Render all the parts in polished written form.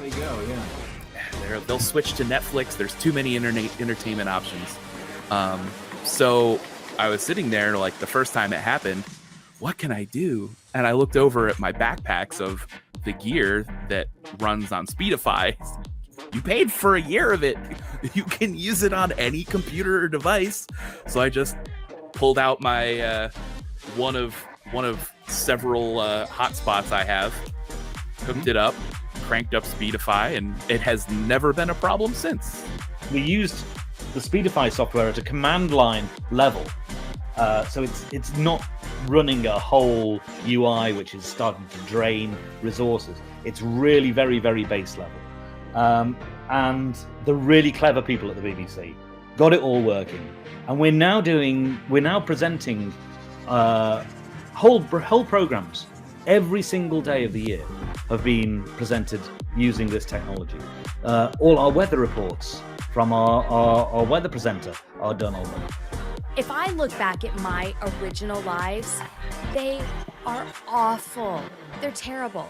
They go, yeah. They'll switch to Netflix. There's too many entertainment options. So I was sitting there, like, the first time it happened, what can I do? And I looked over at my backpacks of the gear that runs on Speedify. You paid for a year of it. You can use it on any computer or device. So I just pulled out my one of several hotspots I have, hooked it up, cranked up Speedify, and it has never been a problem since. We used the Speedify software at a command line level, so it's not running a whole UI which is starting to drain resources. It's really very, very base level, and the really clever people at the BBC got it all working, and we're now presenting whole programs every single day of the year have been presented using this technology. All our weather reports from our weather presenter are done already. If I look back at my original lives, they are awful. They're terrible.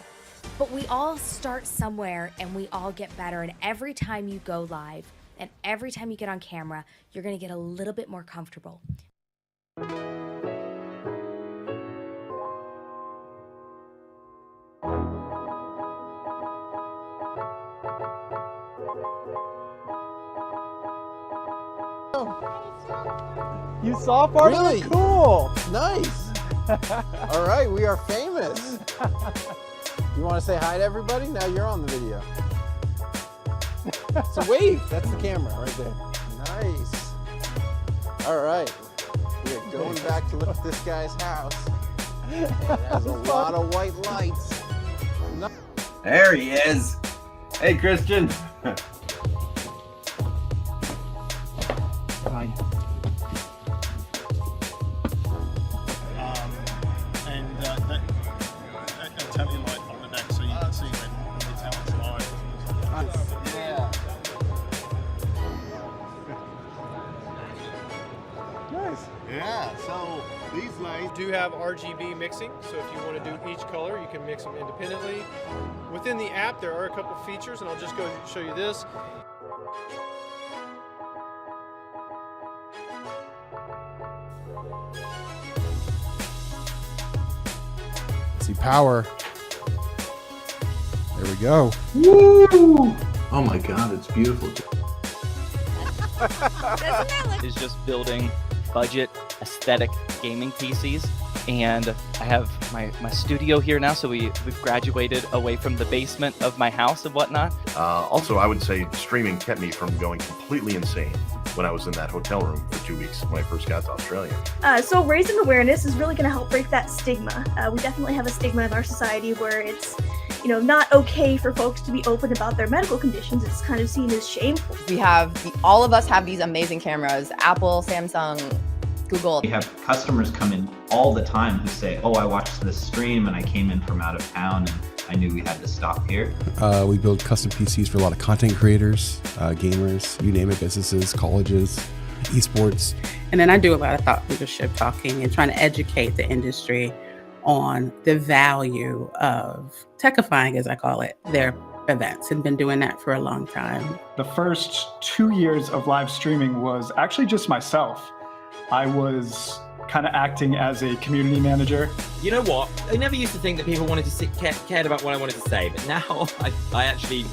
But we all start somewhere and we all get better. And every time you go live and every time you get on camera, you're going to get a little bit more comfortable. You saw part of Really? it? Cool. Nice. All right, we are famous. You want to say hi to everybody? Now you're on the video. So wave. That's the camera right there. Nice. All right. We're going back to look at this guy's house. It has a lot of white lights. There he is. Hey, Christian. Hi. And a telly light on the deck so you can see when it's how it's live. Yeah. Nice. Yeah, so these lights do have RGB mixing, so if you want to do each color, you can mix them independently. Within the app, there are a couple features, and I'll just go show you this. See power. There we go. Woo! Oh my God, it's beautiful. Is just building budget aesthetic gaming PCs, and I have my studio here now, so we've graduated away from the basement of my house and whatnot. Also, I would say streaming kept me from going completely insane when I was in that hotel room for 2 weeks when I first got to Australia. So raising awareness is really going to help break that stigma. We definitely have a stigma in our society where it's, not okay for folks to be open about their medical conditions. It's kind of seen as shameful. All of us have these amazing cameras, Apple, Samsung, Google. We have customers come in all the time who say, oh, I watched this stream and I came in from out of town and I knew we had to stop here. We build custom PCs for a lot of content creators, gamers, you name it, businesses, colleges, esports. And then I do a lot of thought leadership talking and trying to educate the industry on the value of techifying, as I call it, their events, and been doing that for a long time. The first 2 years of live streaming was actually just myself. I was kind of acting as a community manager. You know what? I never used to think that people wanted to cared about what I wanted to say, but now I actually,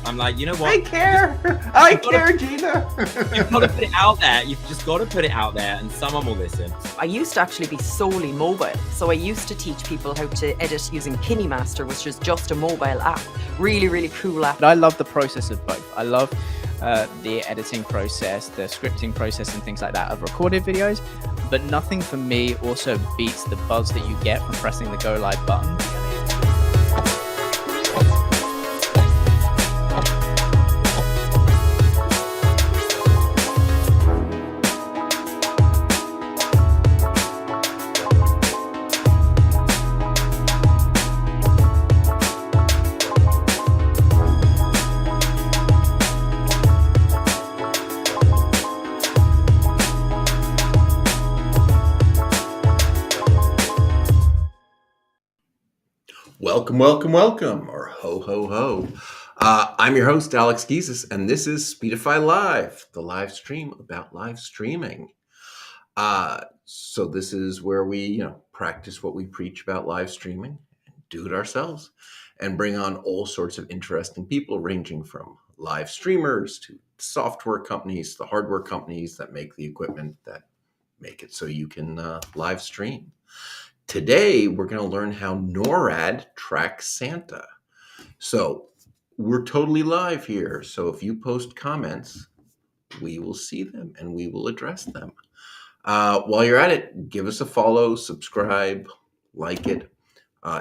I'm like, you know what? I care. I care, Gina. You've got to put it out there. You've just got to put it out there, and someone will listen. I used to actually be solely mobile, so I used to teach people how to edit using KineMaster, which is just a mobile app. Really, really cool app. I love the process of both. I love the editing process, the scripting process, and things like that of recorded videos, but nothing for me also beats the buzz that you get from pressing the go live button. Welcome, welcome, welcome, or ho, ho, ho. I'm your host, Alex Giesis, and this is Speedify Live, the live stream about live streaming. So this is where we, practice what we preach about live streaming, do it ourselves, and bring on all sorts of interesting people, ranging from live streamers to software companies, the hardware companies that make the equipment that make it so you can live stream. Today, we're going to learn how NORAD tracks Santa. So we're totally live here. So if you post comments, we will see them and we will address them. While you're at it, give us a follow, subscribe, like it.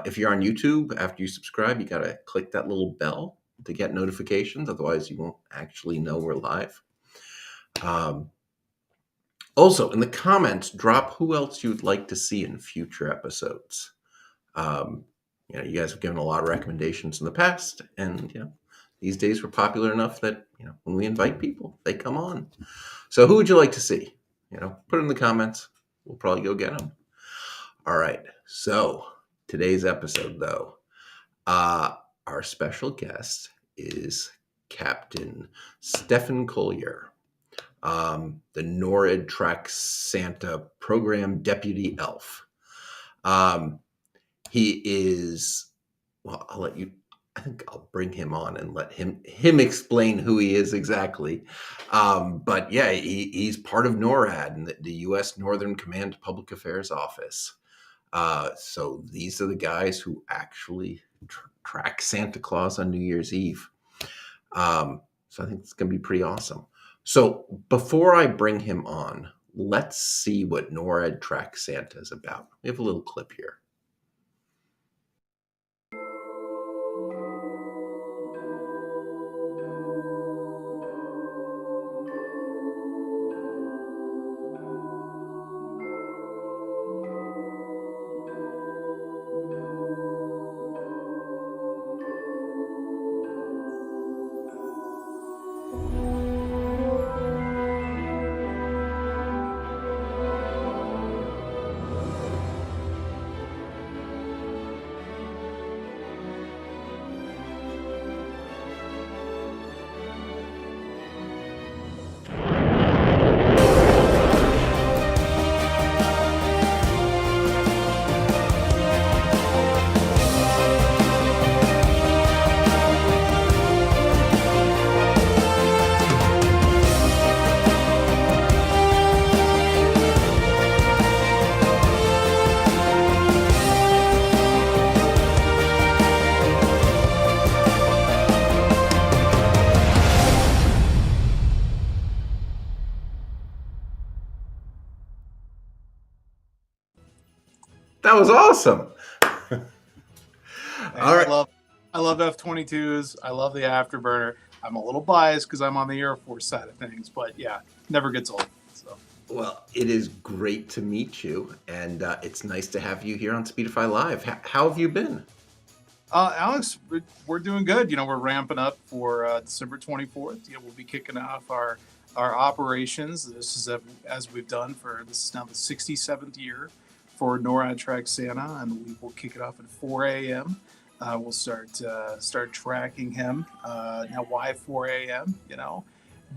If you're on YouTube, after you subscribe, you got to click that little bell to get notifications. Otherwise, you won't actually know we're live. Also, in the comments, drop who else you'd like to see in future episodes. You guys have given a lot of recommendations in the past, and these days we're popular enough that when we invite people, they come on. So, who would you like to see? Put it in the comments. We'll probably go get them. All right. So today's episode, though, our special guest is Captain Stefan Collier. The NORAD tracks Santa program deputy elf. He is, well, I think I'll bring him on and let him explain who he is exactly. But yeah, he's part of NORAD and the U.S. Northern Command Public Affairs Office. So these are the guys who actually track Santa Claus on New Year's Eve. So I think it's going to be pretty awesome. So before I bring him on, let's see what NORAD Track Santa is about. We have a little clip here. That was awesome. All right. I love F-22s. I love the Afterburner. I'm a little biased because I'm on the Air Force side of things, but yeah, never gets old. So. Well, it is great to meet you, and it's nice to have you here on Speedify Live. How have you been? Alex, we're doing good. We're ramping up for December 24th. We'll be kicking off our operations. This is as we've done this is now the 67th year for NORAD Track Santa, and we will kick it off at 4 a.m. We'll start tracking him. Now, why 4 a.m.?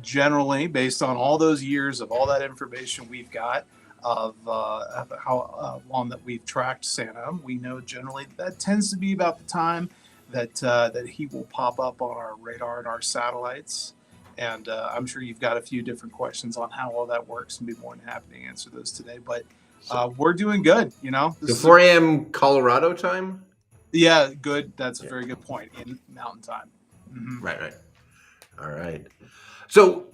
Generally, based on all those years of all that information we've got of how long that we've tracked Santa, we know generally that tends to be about the time that he will pop up on our radar and our satellites. And I'm sure you've got a few different questions on how all that works, and be more than happy to answer those today. But we're doing good, The 4 a.m. Colorado time? Yeah, good. That's a very good point. In Mountain Time. Mm-hmm. Right. All right. So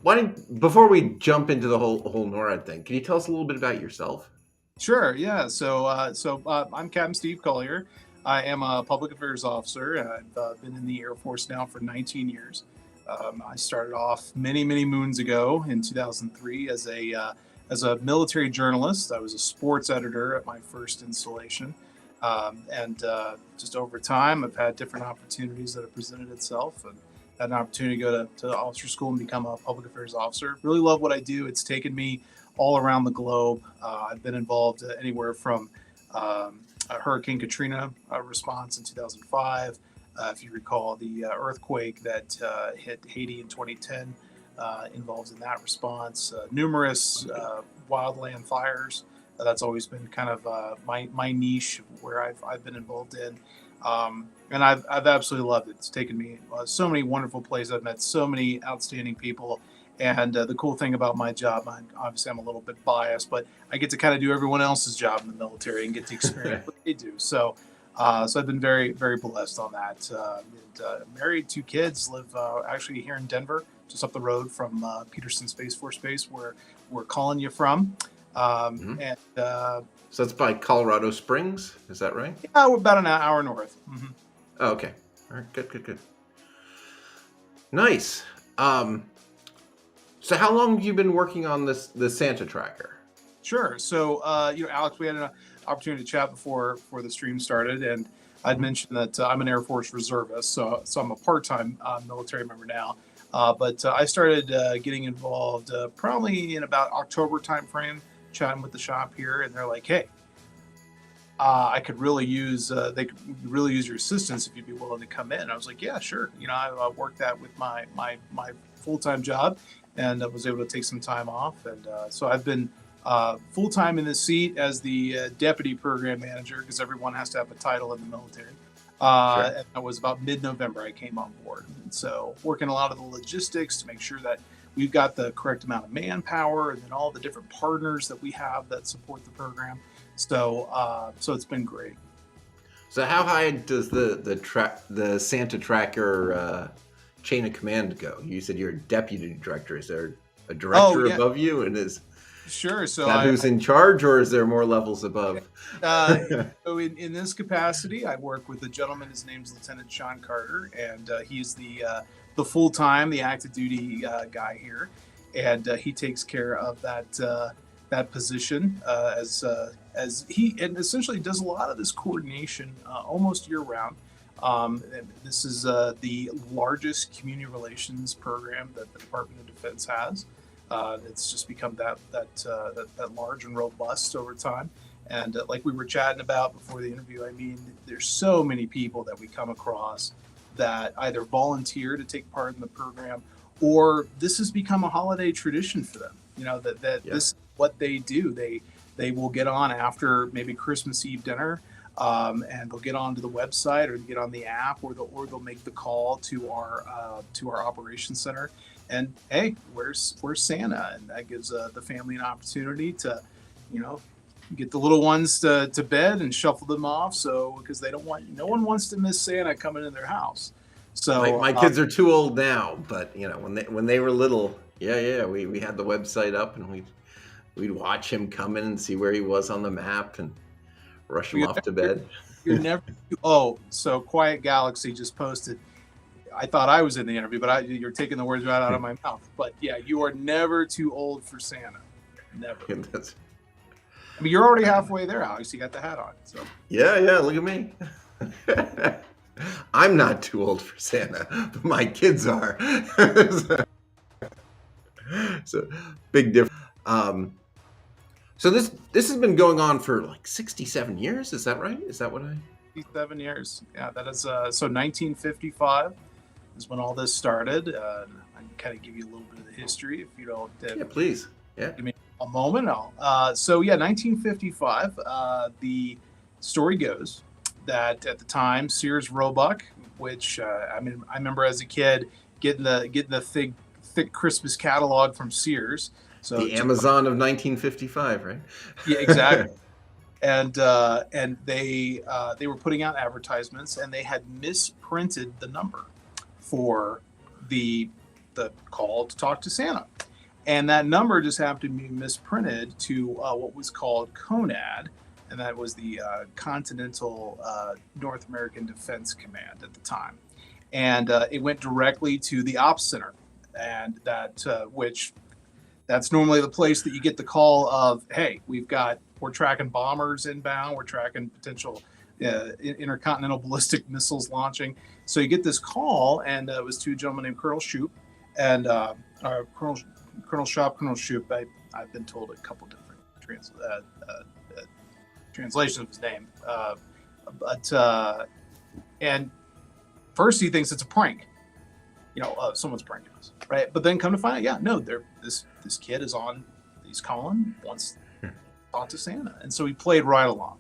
before we jump into the whole NORAD thing, can you tell us a little bit about yourself? Sure. Yeah. So I'm Captain Steve Collier. I am a public affairs officer. I've been in the Air Force now for 19 years. I started off many moons ago in 2003 as a military journalist. I was a sports editor at my first installation. And just over time, I've had different opportunities that have presented itself, and had an opportunity to go to officer school and become a public affairs officer. Really love what I do. It's taken me all around the globe. I've been involved anywhere from Hurricane Katrina response in 2005. If you recall, the earthquake that hit Haiti in 2010 involved in that response. Numerous wildland fires. That's always been kind of my niche where I've been involved in. And I've absolutely loved it. It's taken me so many wonderful places. I've met so many outstanding people. And the cool thing about my job, obviously I'm a little bit biased, but I get to kind of do everyone else's job in the military and get to experience what they do. So I've been very, very blessed on that. Married, 2 kids, live actually here in Denver, just up the road from Peterson Space Force Base, where we're calling you from. And so it's by Colorado Springs, is that right? yeah, we're about an hour north. Mm-hmm. Oh, okay. All right, good. Nice. So how long have you been working on the Santa tracker? Sure. So, Alex, we had an opportunity to chat before the stream started, and I'd mentioned that I'm an Air Force reservist, so I'm a part-time military member now. But I started getting involved probably in about October timeframe, chatting with the shop here, and they're like, "Hey, I could really use they could really use your assistance if you'd be willing to come in." I was like, "Yeah, sure." I worked that with my full-time job, and I was able to take some time off, and so I've been full-time in this seat as the deputy program manager, because everyone has to have a title in the military. And that was about mid-November I came on board. And so working a lot of the logistics to make sure that we've got the correct amount of manpower, and then all the different partners that we have that support the program. So it's been great. So how high does the Santa tracker chain of command go? You said you're a deputy director. Is there a director above you, and Sure. So that who's in charge, or is there more levels above? So in this capacity, I work with a gentleman. His name's Lieutenant Sean Carter, and he's the full-time, the active duty guy here, and he takes care of that position as he and essentially does a lot of this coordination almost year-round. And this is the largest community relations program that the Department of Defense has. It's just become that large and robust over time. And like we were chatting about before the interview, I mean, there's so many people that we come across that either volunteer to take part in the program, or this has become a holiday tradition for them. This is what they do. They will get on after maybe Christmas Eve dinner, and they'll get onto the website, or get on the app, or they'll make the call to our operations center. And hey, where's Santa? And that gives the family an opportunity to, get the little ones to bed and shuffle them off. So because no one wants to miss Santa coming in their house. So my kids are too old now, but when they were little, we had the website up, and we'd watch him come in and see where he was on the map and rush him off to bed. You're never. Oh, so Quiet Galaxy just posted. I thought I was in the interview, but you're taking the words right out of my mouth. But yeah, you are never too old for Santa. Never. I mean, you're already halfway there, Alex. You got the hat on. So. Yeah. Look at me. I'm not too old for Santa, but my kids are. So big difference. So this has been going on for like 67 years. Is that right? Is that what 67 years. Yeah, that is. So 1955 is when all this started. I can kind of give you a little bit of the history if you don't. Yeah, please. Yeah. Give me a moment. 1955. The story goes that at the time Sears Roebuck, which I remember as a kid getting the thick Christmas catalog from Sears. So the Amazon of 1955, right? Yeah, exactly. And they were putting out advertisements, and they had misprinted the number for the call to talk to Santa, and that number just happened to be misprinted to what was called CONAD, and that was the Continental North American Defense Command at the time, and it went directly to the Ops Center, and that's normally the place that you get the call of, hey, we're tracking bombers inbound, we're tracking potential intercontinental ballistic missiles launching. So you get this call, and it was to a gentleman named Colonel Shoup, and Colonel Shoup. I've been told a couple different translation of his name. And first he thinks it's a prank. Someone's pranking us, right? But then come to find out, yeah, no, this kid is on. He's calling, wants to talk to Santa, and so he played right along.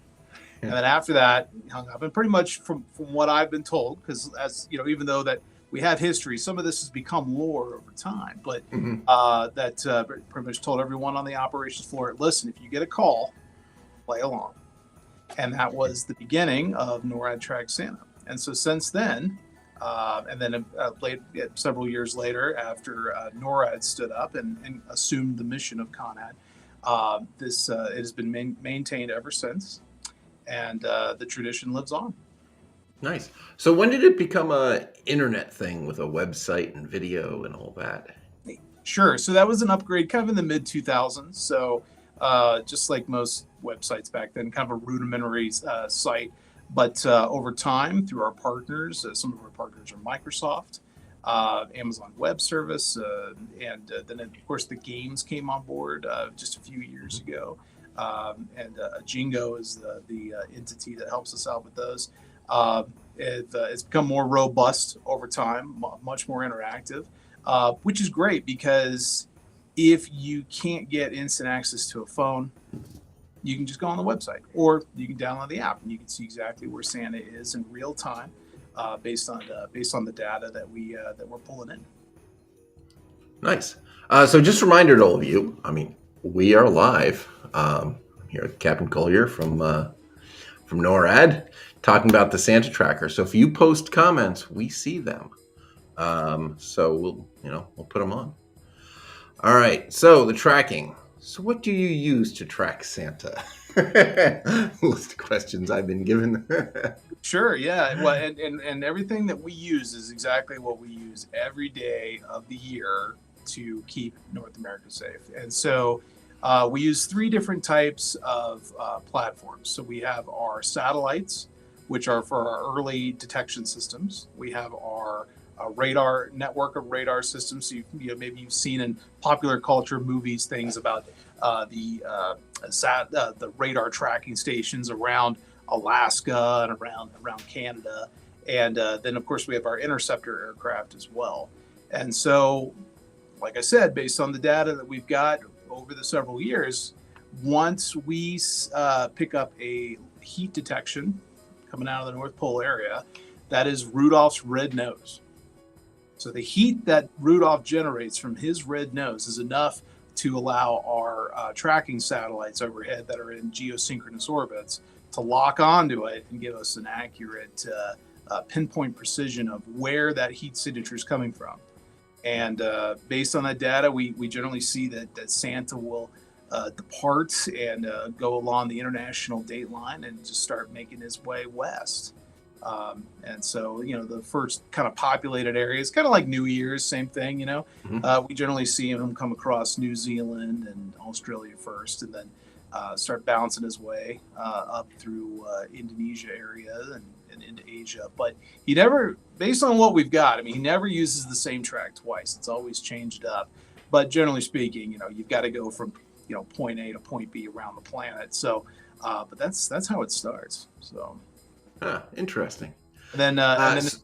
And then after that, he hung up. And pretty much from what I've been told, because even though that we have history, some of this has become lore over time. But pretty much told everyone on the operations floor, listen, if you get a call, play along. And that was the beginning of NORAD Track Santa. And so since then, and then several years later, after NORAD stood up and assumed the mission of CONAD, it has been maintained ever since, and the tradition lives on. Nice. So when did it become a internet thing with a website and video and all that? Sure. So that was an upgrade kind of in the mid 2000s. So just like most websites back then, kind of a rudimentary site. But over time, through our partners, some of our partners are Microsoft, Amazon Web Service, and then of course the games came on board just a few years ago. And Jingo is the entity that helps us out with those. It's become more robust over time, much more interactive, which is great because if you can't get instant access to a phone, you can just go on the website, or you can download the app and you can see exactly where Santa is in real time, based on the data that we're pulling in. Nice. So just a reminder to all of you, we are live here with Captain Collier from NORAD, talking about the Santa Tracker. So if you post comments, we see them. So we'll put them on. All right. So the tracking. So what do you use to track Santa? List of questions I've been given. Sure, yeah. Well, and everything that we use is exactly what we use every day of the year to keep North America safe. And so we use 3 different types of platforms. So we have our satellites, which are for our early detection systems. We have our radar network of radar systems. So maybe you've seen in popular culture movies things about the radar tracking stations around Alaska and around Canada, and then of course we have our interceptor aircraft as well. And so, like I said, based on the data that we've got over the several years, once we pick up a heat detection coming out of the North Pole area, that is Rudolph's red nose. So the heat that Rudolph generates from his red nose is enough to allow our tracking satellites overhead that are in geosynchronous orbits to lock onto it and give us an accurate pinpoint precision of where that heat signature is coming from. And based on that data, we generally see that Santa will depart and go along the international date line and just start making his way west. And so, the first kind of populated areas, kind of like New Year's, same thing, we generally see him come across New Zealand and Australia first, and then start bouncing his way up through Indonesia area and into Asia. But he never, based on what we've got, he never uses the same track twice. It's always changed up. But generally speaking, you've got to go from, point A to point B around the planet. So, but that's how it starts. So. Interesting. And then, I was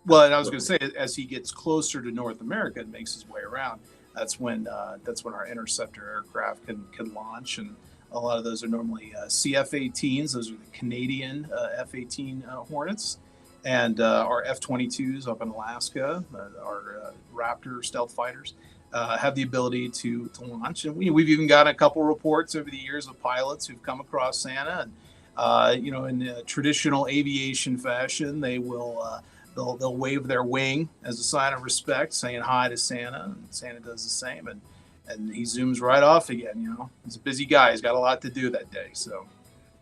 going to say, as he gets closer to North America and makes his way around, that's when our interceptor aircraft can launch, and a lot of those are normally CF-18s. Those are the Canadian F-18 Hornets, and our F-22s up in Alaska, our Raptor stealth fighters, have the ability to launch. And we've even got a couple reports over the years of pilots who've come across Santa and. In traditional aviation fashion, they will they'll wave their wing as a sign of respect, saying hi to Santa, and Santa does the same, and he zooms right off again. He's a busy guy; he's got a lot to do that day. So,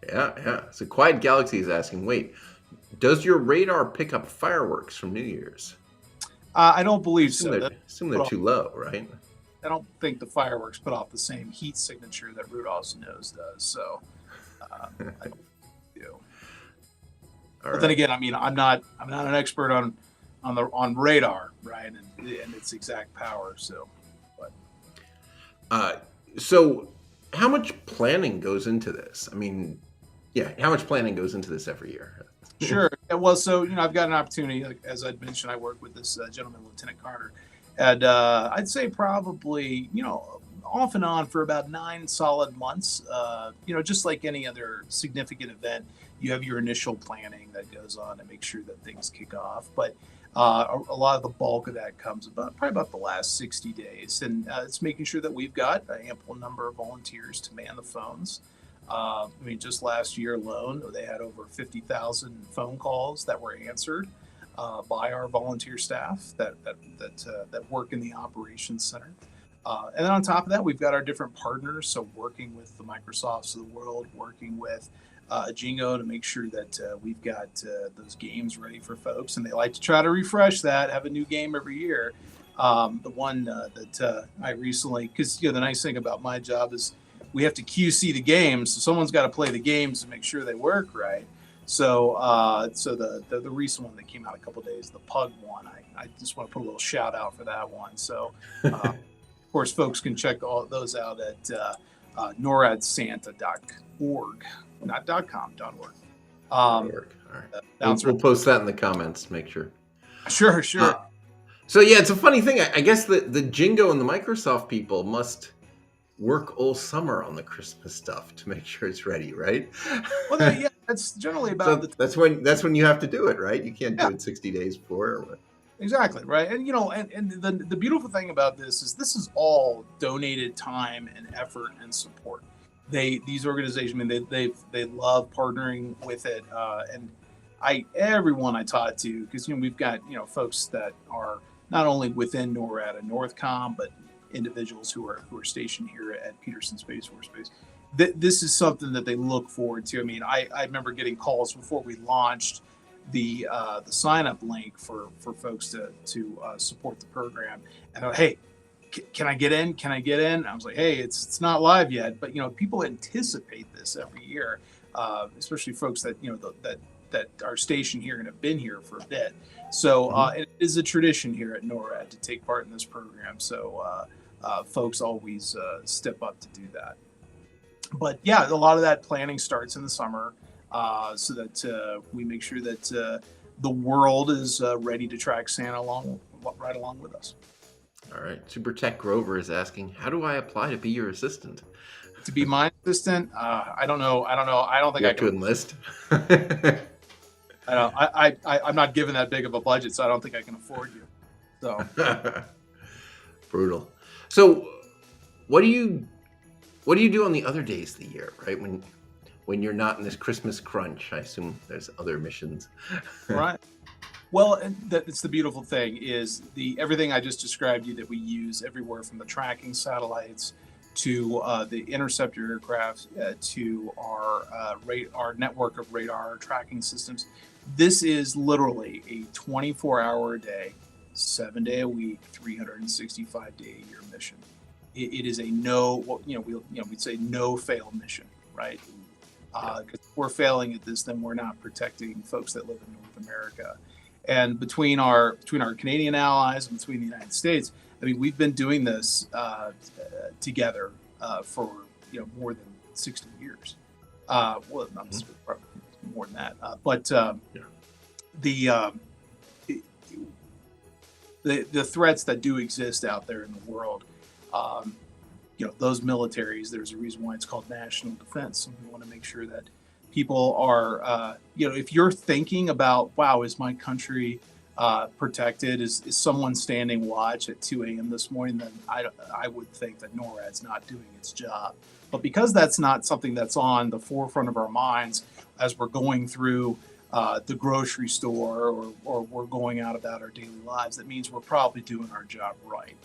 yeah. So, Quiet Galaxy is asking, wait, does your radar pick up fireworks from New Year's? I don't believe so. Assume they're too low, right? I don't think the fireworks put off the same heat signature that Rudolph's nose does. So. I do. But then again, I'm not an expert on radar, right, and its exact power. So, so how much planning goes into this? Yeah, how much planning goes into this every year? Sure. Yeah, well, so I've got an opportunity. Like, as I'd mentioned, I work with this gentleman, Lieutenant Carter, and I'd say probably off and on for about 9 solid months. Just like any other significant event, you have your initial planning that goes on to make sure that things kick off. But a lot of the bulk of that comes probably about the last 60 days, and it's making sure that we've got an ample number of volunteers to man the phones. Just last year alone, they had over 50,000 phone calls that were answered by our volunteer staff that work in the operations center. And then on top of that, we've got our different partners. So working with the Microsofts of the world, working with Jingo to make sure that we've got those games ready for folks. And they like to try to refresh that, have a new game every year. The one that I recently, because the nice thing about my job is we have to QC the games, so someone's got to play the games to make sure they work right. So, the recent one that came out a couple days, the Pug one, I just want to put a little shout out for that one. So, of course, folks can check all those out at noradsanta.org, not .com, .org. All right. We'll post that in the comments. Make sure. Sure. So yeah, it's a funny thing. I guess the Jingo and the Microsoft people must work all summer on the Christmas stuff to make sure it's ready, right? Well, yeah, that's generally about so that's when you have to do it, right? You can't do it 60 days before. Or what? Exactly, right. And and the beautiful thing about this is all donated time and effort and support. These organizations, they love partnering with it, and everyone I talk to, because we've got folks that are not only within NORAD and Northcom, but individuals who are stationed here at Peterson Space Force Base. This is something that they look forward to. I remember getting calls before we launched the sign up link for folks to support the program, and they're like, hey, can I get in? Can I get in? And I was like, hey, it's not live yet, but people anticipate this every year, especially folks that that are stationed here and have been here for a bit. So it is a tradition here at NORAD to take part in this program. So folks always step up to do that. But yeah, a lot of that planning starts in the summer, so that we make sure that the world is ready to track Santa right along with us. All right. Super Tech Grover is asking, how do I apply to be your assistant? To be my assistant? I don't know. I don't think you I have can to enlist. I'm not given that big of a budget, so I don't think I can afford you. So brutal. So what do you do on the other days of the year, right? When you're not in this Christmas crunch, I assume there's other missions. Right. Well, it's the beautiful thing is everything I just described you that we use everywhere from the tracking satellites to the interceptor aircraft to our network of radar tracking systems. This is literally a 24-hour a day, 7-day a week, 365-day-a-year mission. It is a we'd say no fail mission, right? Because if we're failing at this, then we're not protecting folks that live in North America. And between our Canadian allies and between the United States, we've been doing this together for more than 60 years. Well, not more than that, but the threats that do exist out there in the world, those militaries. There's a reason why it's called national defense, and we want to make sure that people are, if you're thinking about, wow, is my country protected? Is someone standing watch at 2 a.m. this morning? Then I would think that NORAD's not doing its job. But because that's not something that's on the forefront of our minds as we're going through the grocery store or we're going out about our daily lives, that means we're probably doing our job right.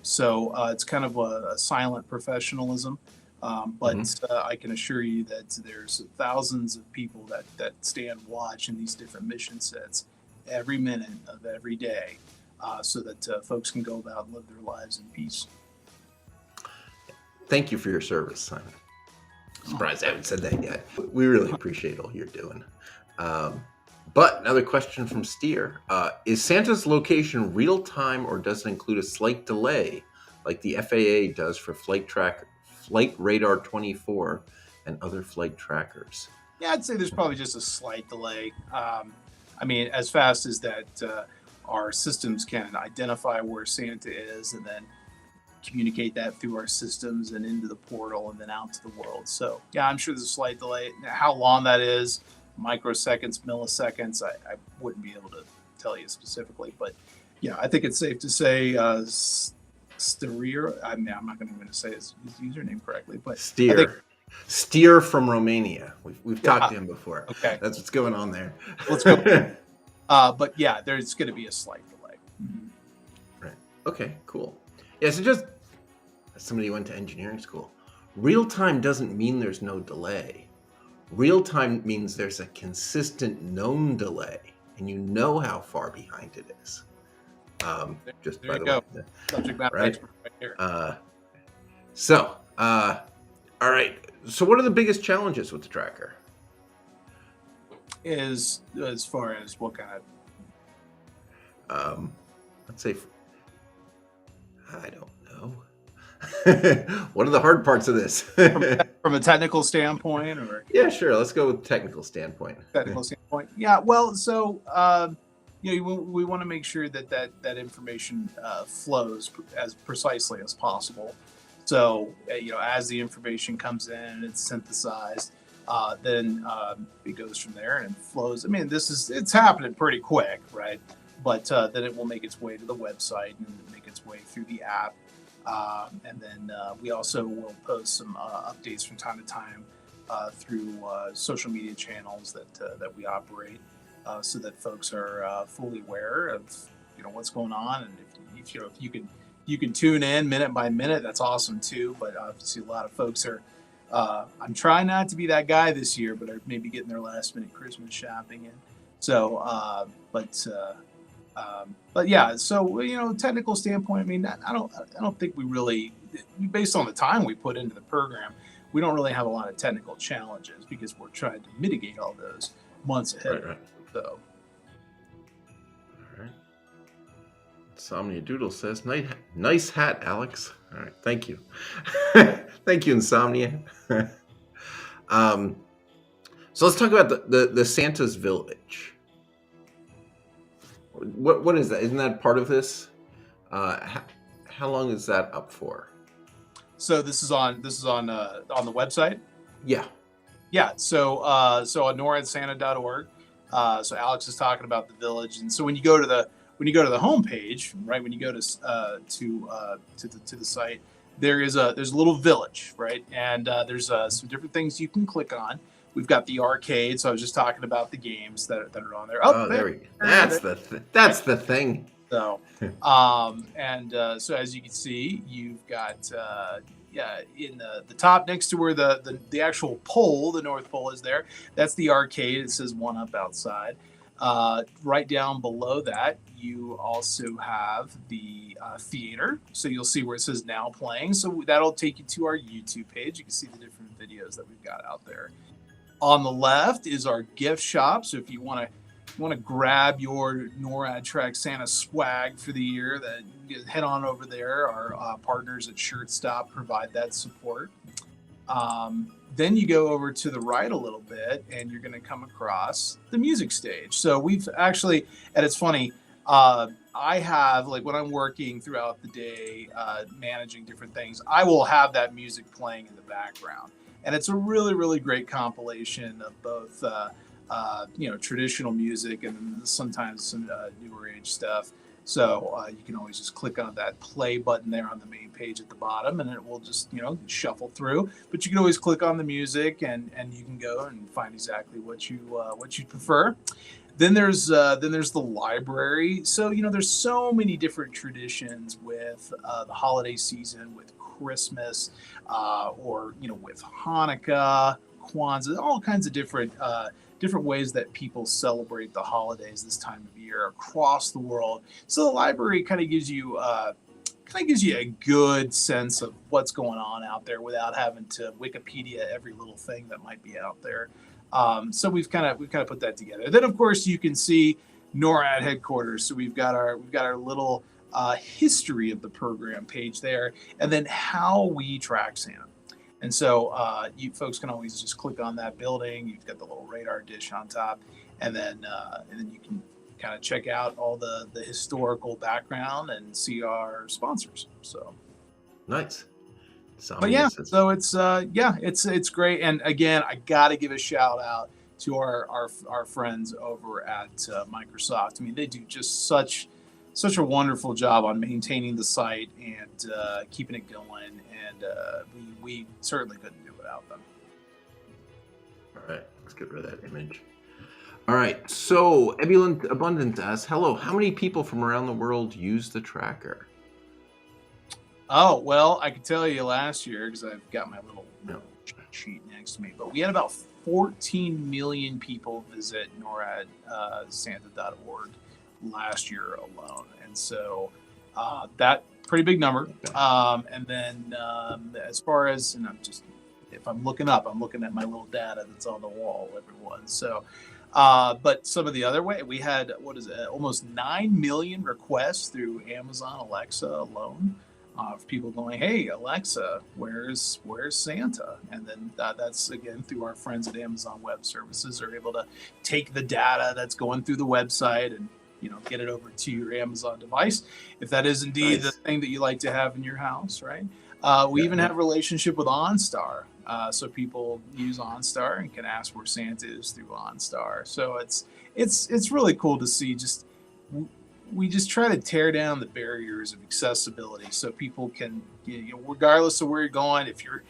So it's kind of a silent professionalism. But I can assure you that there's thousands of people that stand watch in these different mission sets every minute of every day, so that folks can go about and live their lives in peace. Thank you for your service, Simon. Surprised I haven't said that yet. We really appreciate all you're doing. But another question from Steer. Is Santa's location real time, or does it include a slight delay like the FAA does for Flight Radar 24 and other flight trackers? Yeah, I'd say there's probably just a slight delay. I mean, as fast as that, our systems can identify where Santa is and then communicate that through our systems and into the portal and then out to the world. So yeah, I'm sure there's a slight delay. Now, how long that is, microseconds, milliseconds, I wouldn't be able to tell you specifically, but yeah, I think it's safe to say Steer. I mean, I'm not going to say his username correctly, but Steer from Romania. We've talked to him before. Okay, that's what's going on there. Let's go. But yeah, there's going to be a slight delay. Right. Okay. Cool. Yeah. So just as somebody who went to engineering school, real time doesn't mean there's no delay. Real time means there's a consistent known delay, and you know how far behind it is. Just there by you the go. way, Subject matter right? expert right here. All right. So, what are the biggest challenges with the tracker? Is as far as what kind of? Let's say. I don't know. What are the hard parts of this? from a technical standpoint, or? Yeah, sure. Let's go with technical standpoint. Technical standpoint. Yeah. Well, so you know, we want to make sure that information flows as precisely as possible. So you know, as the information comes in and it's synthesized, then it goes from there and it flows. I mean, it's happening pretty quick, right? But then it will make its way to the website and make its way through the app. And then we also will post some updates from time to time through social media channels that we operate, so that folks are fully aware of what's going on. And if you can tune in minute by minute, that's awesome too. But obviously, a lot of folks are. I'm trying not to be that guy this year, but are maybe getting their last minute Christmas shopping in. So, but yeah, so technical standpoint, I mean, I don't think we really, based on the time we put into the program, we don't really have a lot of technical challenges because we're trying to mitigate all those months ahead. Right. So, all right. Insomnia Doodle says, "Nice hat, Alex." All right, thank you, thank you, Insomnia. So let's talk about the Santa's Village. What is that? Isn't that part of this? How long is that up for? So this is on the website. Yeah. Yeah. So on noradsanta.org. So Alex is talking about the village, and so when you go to the homepage, right? When you go to the site, there's a little village, right? And there's some different things you can click on. We've got the arcade, so I was just talking about the games that are on there. Oh, there we go. That's the thing. So, so as you can see, you've got in the top next to where the actual pole, the North Pole is there. That's the arcade. It says 1UP outside. Right down below that, you also have the theater. So you'll see where it says now playing. So that'll take you to our YouTube page. You can see the different videos that we've got out there. On the left is our gift shop. So if you want to grab your NORAD Track Santa swag for the year, then you head on over there. Our partners at Shirt Stop provide that support. Then you go over to the right a little bit, and you're going to come across the music stage. So we've actually, and it's funny, I have, like, when I'm working throughout the day, managing different things, I will have that music playing in the background. And it's a really, really great compilation of both, traditional music and sometimes some newer age stuff. So you can always just click on that play button there on the main page at the bottom, and it will just shuffle through. But you can always click on the music, and you can go and find exactly what you prefer. Then there's the library. So there's so many different traditions with the holiday season, with Christmas, or with Hanukkah, Kwanzaa, all kinds of different ways that people celebrate the holidays this time of year across the world. So the library kind of gives you a good sense of what's going on out there without having to Wikipedia every little thing that might be out there. So we've kind of put that together. Then of course you can see NORAD headquarters. So we've got our little history of the program page there, and then how we track Santa. And so you folks can always just click on that building. You've got the little radar dish on top, and then you can kind of check out all the historical background and see our sponsors. So nice. But yeah, so it's great. And again, I got to give a shout out to our friends over at Microsoft. I mean, they do just such a wonderful job on maintaining the site and keeping it going. And we certainly couldn't do without them. All right, let's get rid of that image. All right, so Ebullient Abundant asks, hello, how many people from around the world use the tracker? Oh, well, I can tell you last year, because I've got my little sheet next to me, but we had about 14 million people visit NORAD Santa.org last year alone. And so that pretty big number. And then as far as, and if I'm looking up, I'm looking at my little data that's on the wall, everyone. So, but some of the other way, we had, almost 9 million requests through Amazon Alexa alone. Of people going, hey, Alexa, where's Santa? And then that's, again, through our friends at Amazon Web Services are able to take the data that's going through the website and, get it over to your Amazon device. If that is indeed the thing that you like to have in your house, right? We even have a relationship with OnStar. So people use OnStar and can ask where Santa is through OnStar. So it's really cool to see we just try to tear down the barriers of accessibility so people can, regardless of where you're going, if you're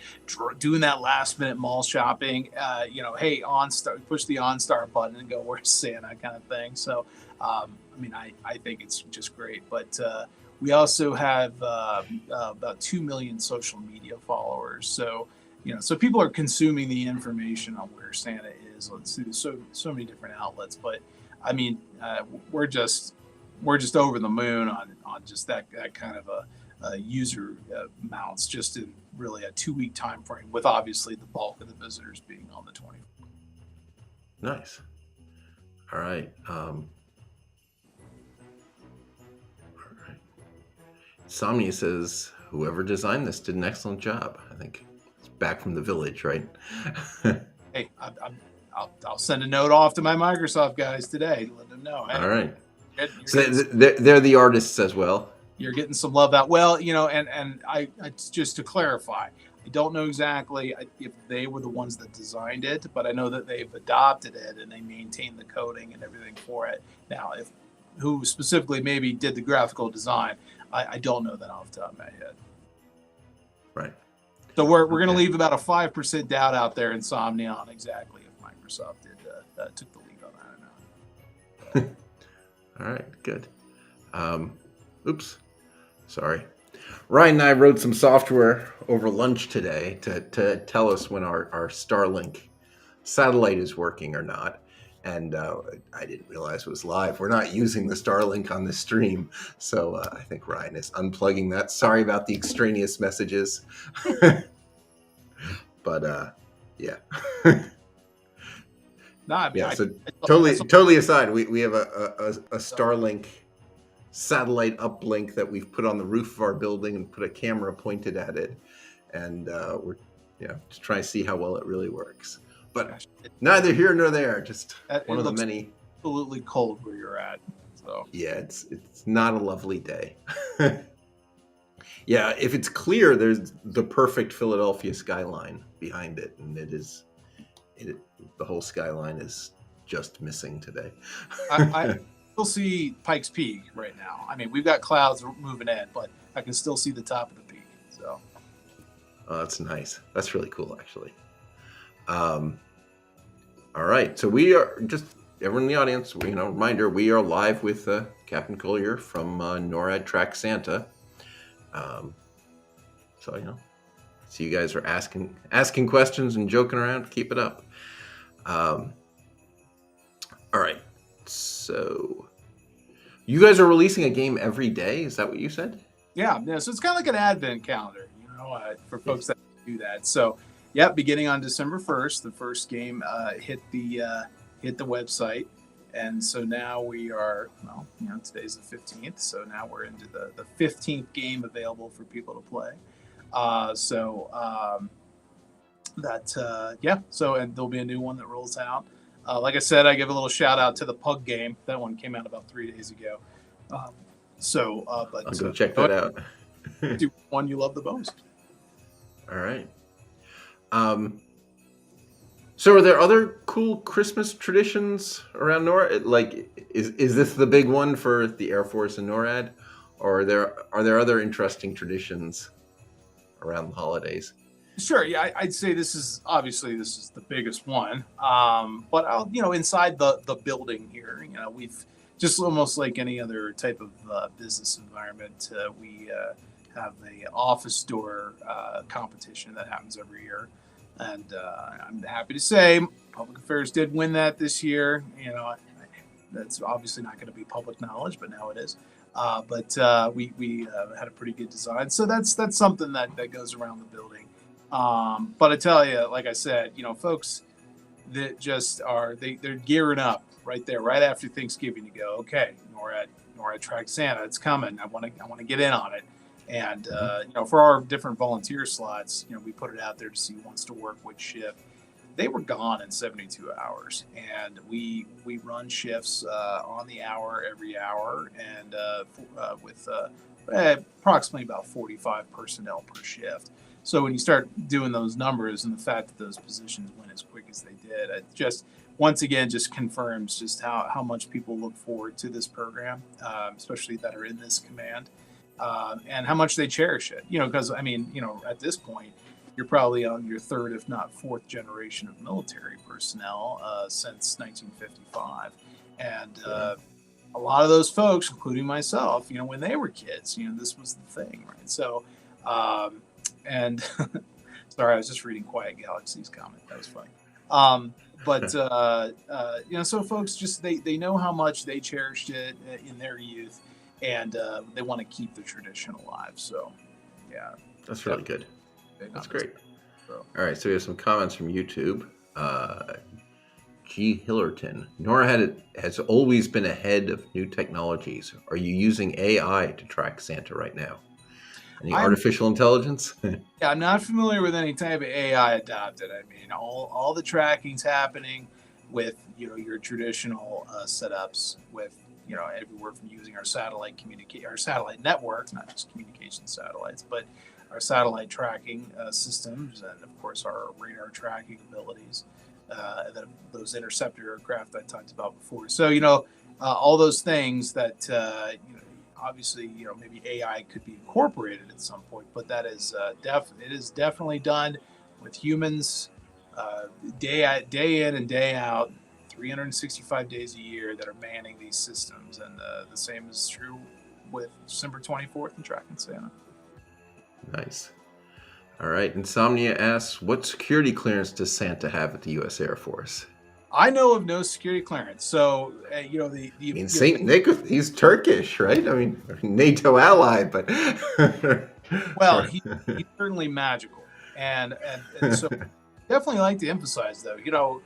doing that last minute mall shopping, hey, OnStar, push the OnStar button and go, where's Santa kind of thing. So, I think it's just great. But we also have about 2 million social media followers. So, so people are consuming the information on where Santa is through so many different outlets. But we're just over the moon on just that kind of a user amounts just in really a 2-week time frame, with obviously the bulk of the visitors being on the 20th. Nice. All right. Somnia says, whoever designed this did an excellent job. I think it's back from the village, right? Hey, I'll send a note off to my Microsoft guys today to let them know. Hey, all right. So they're the artists as well. You're getting some love out. Well, and I just to clarify, I don't know exactly if they were the ones that designed it, but I know that they've adopted it and they maintain the coding and everything for it. Now, who specifically maybe did the graphical design, I don't know that off the top of my head. Right. So we're going to leave about a 5% doubt out there, Insomnia, on exactly if Microsoft took the lead on that or not. All right, good. Oops, sorry. Ryan and I wrote some software over lunch today to tell us when our Starlink satellite is working or not. And I didn't realize it was live. We're not using the Starlink on the stream. So I think Ryan is unplugging that. Sorry about the extraneous messages. But yeah. So totally aside, we have a Starlink satellite uplink that we've put on the roof of our building and put a camera pointed at it, and we're just trying to see how well it really works. But neither here nor there, just one of the many. Absolutely cold where you're at. So yeah, it's not a lovely day. Yeah, if it's clear, there's the perfect Philadelphia skyline behind it, and the whole skyline is just missing today. I still see Pikes Peak right now. We've got clouds moving in, but I can still see the top of the peak. So, that's nice. That's really cool, actually. All right, so we are just everyone in the audience. Reminder: we are live with Captain Collier from NORAD Track Santa. So you guys are asking questions and joking around. Keep it up. All right, so you guys are releasing a game every day. Is that what you said? Yeah. So it's kind of like an advent calendar, for folks that do that. So, beginning on December 1st, the first game hit the website, and so now we are today's the 15th, so now we're into the 15th game available for people to play. So, and there'll be a new one that rolls out. Like I said, I give a little shout out to the Pug game. That one came out about 3 days ago. I'll go check that out. Do one you love the most. All right. So are there other cool Christmas traditions around NORAD? Like, is this the big one for the Air Force and NORAD, or are there other interesting traditions around the holidays? Sure. Yeah, I'd say this is the biggest one. But inside the building here, we've just almost like any other type of business environment, we have a office door competition that happens every year. And I'm happy to say Public Affairs did win that this year. That's obviously not going to be public knowledge, but now it is. But we had a pretty good design. So that's something that goes around the building. But I tell you, like I said, folks that just they're gearing up right there, right after Thanksgiving to go, okay, NORAD Track Santa, it's coming. I want to get in on it. And, for our different volunteer slots, we put it out there to see who wants to work which shift. They were gone in 72 hours. And we run shifts on the hour, every hour, and with approximately about 45 personnel per shift. So when you start doing those numbers and the fact that those positions went as quick as they did, it just, once again, just confirms just how much people look forward to this program, especially that are in this command. And how much they cherish it, because at this point, you're probably on your third, if not fourth generation of military personnel since 1955. And a lot of those folks, including myself, when they were kids, this was the thing, right? So, and sorry, I was just reading Quiet Galaxy's comment. That was funny. So folks just, they know how much they cherished it in their youth. And they want to keep the tradition alive. So, yeah. That's really good. That's great. So. All right. So we have some comments from YouTube. G. Hillerton. NORAD has always been ahead of new technologies. Are you using AI to track Santa right now? Any artificial intelligence? Yeah, I'm not familiar with any type of AI adopted. All the tracking's happening with, your traditional setups with, everywhere from using our satellite networks, not just communication satellites, but our satellite tracking systems, and of course our radar tracking abilities, and then those interceptor aircraft I talked about before. So all those things that obviously maybe AI could be incorporated at some point, but that is it is definitely done with humans day in and day out. 365 days a year that are manning these systems, and the same is true with December 24th and Tracking Santa. Nice. All right. Insomnia asks, what security clearance does Santa have at the U.S. Air Force? I know of no security clearance. So, Saint Nicholas, he's Turkish, right? NATO ally, but well, he's certainly magical, and so definitely like to emphasize though,